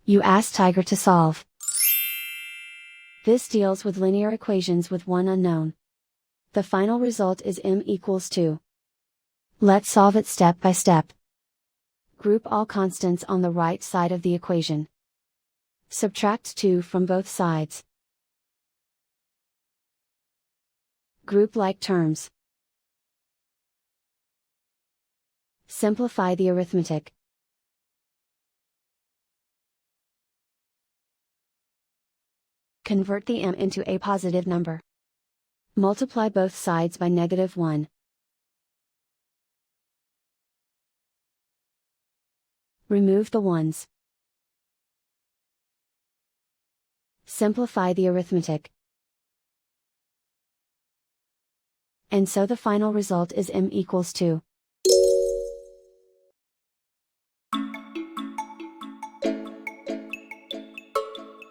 You ask Tiger to solve. This deals with linear equations with one unknown. The final result is m equals 2. Let's solve it step by step. Group all constants on the right side of the equation. Subtract 2 from both sides. Group like terms. Simplify the arithmetic. Convert the m into a positive number. Multiply both sides by -1. Remove the ones. Simplify the arithmetic. And so the final result is m equals 2.